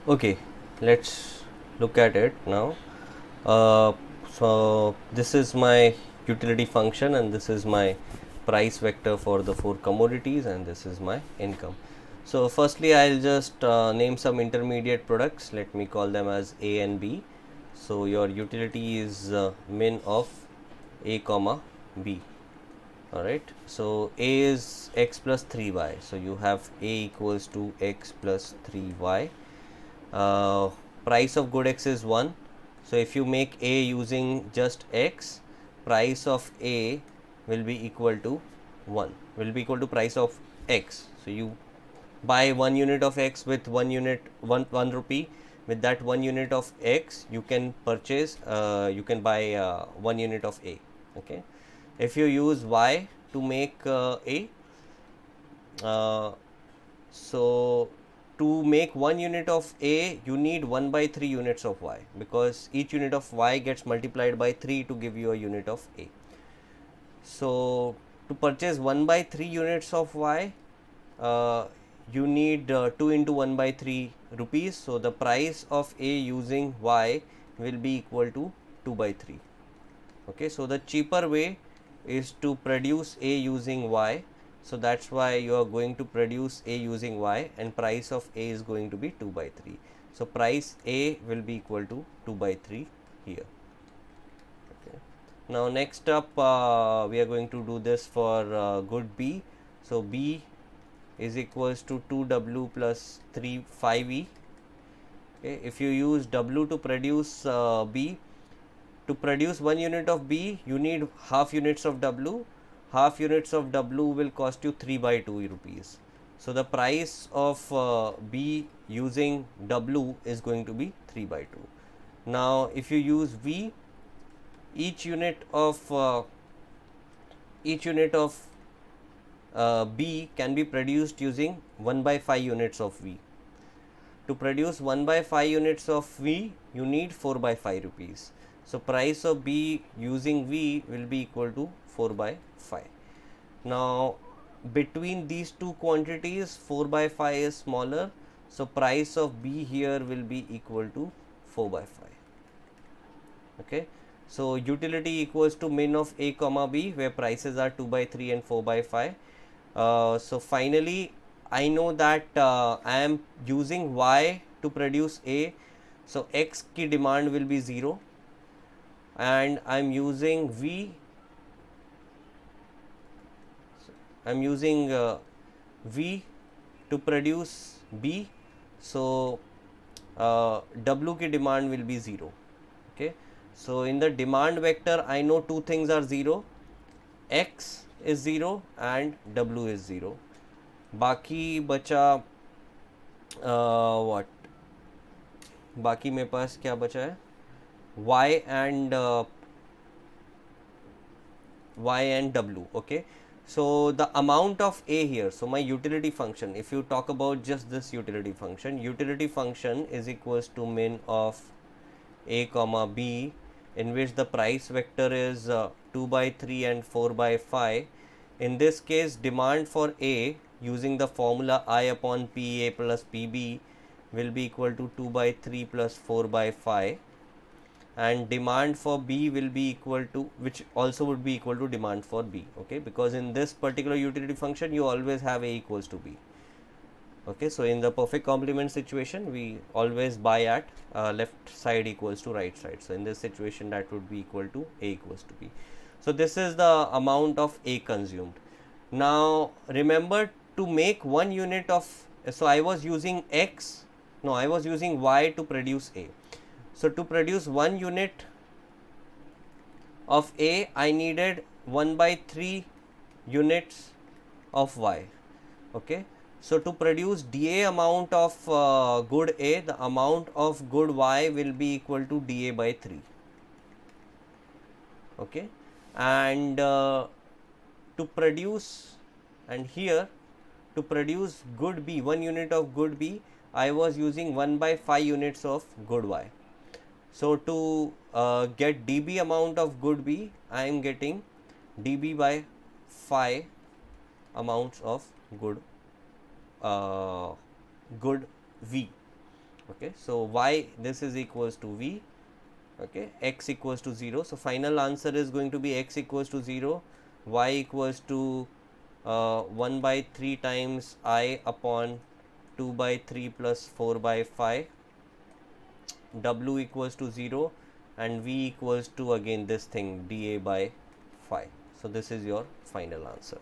Okay, let's look at it now. Uh, so this is my utility function and this is my price vector for the four commodities and this is my income. So firstly I'll just name some intermediate products. Let me call them as A and B. So your utility is min of A comma B. Alright, so A is x plus 3y. So you have A equals to x plus 3y. Price of good x is 1. So if you make A using just x, price of A will be equal to 1, will be equal to price of x. So you buy 1 unit of x with 1 unit, 1 rupee. With that 1 unit of x, you can purchase, you can buy 1 unit of A. Okay. If you use y to make A, uh, so to make 1 unit of A, you need 1 by 3 units of Y, because each unit of Y gets multiplied by 3 to give you a unit of A. So to purchase 1 by 3 units of Y, uh, you need 2 into 1 by 3 rupees. So the price of A using Y will be equal to 2 by 3. Okay, so the cheaper way is to produce A using Y. So that's why you are going to produce A using Y and price of A is going to be 2 by 3. So price A will be equal to 2 by 3 here. Okay. Now next up we are going to do this for good B. So B is equals to 2W plus 3 5E. Okay. If you use W to produce B, to produce 1 unit of B, you need half units of W. Half units of W will cost you 3 by 2 rupees. So the price of B using W is going to be 3 by 2. Now if you use V, each unit of B can be produced using 1 by 5 units of V. To produce 1 by 5 units of V, you need 4 by 5 rupees. So price of B using V will be equal to 4 by 5. Now between these two quantities, 4 by 5 is smaller. So price of B here will be equal to 4 by 5. Okay. So utility equals to min of A comma B, where prices are 2 by 3 and 4 by 5. So finally I know that I am using Y to produce A. So X की demand will be 0 and I am using V. I am using V to produce B. So W की demand will be 0. Okay. So in the demand vector I know two things are 0. X is 0 and W is 0. बाकी बचा what बाकी मेरे पास क्या बचा है y and W. Okay, so the amount of A here, so my utility function, if you talk about just this utility function is equals to min of A comma B, in which the price vector is 2 by 3 and 4 by 5. In this case, demand for A using the formula I upon PA plus PB will be equal to 2 by 3 plus 4 by 5, and demand for B will be equal to, which also would be equal to demand for B. Okay, because in this particular utility function you always have A equals to B. Okay, so in the perfect complement situation we always buy at left side equals to right side. So in this situation that would be equal to A equals to B. So this is the amount of A consumed. Now remember, to make 1 unit of, so I was using X, no, I was using Y to produce A. So to produce 1 unit of A, I needed 1 by 3 units of Y. Okay. So to produce dA amount of good A, the amount of good Y will be equal to dA by 3. Okay. And to produce, and here to produce good B, 1 unit of good B, I was using 1 by 5 units of good Y. So to get dB amount of good B, I am getting dB by 5 amounts of good good V. Okay, so y this is equals to v. Okay, x equals to 0. So final answer is going to be x equals to 0, y equals to 1 by 3 times I upon 2 by 3 plus 4 by 5, w equals to 0, and v equals to again this thing dA by 5. So this is your final answer.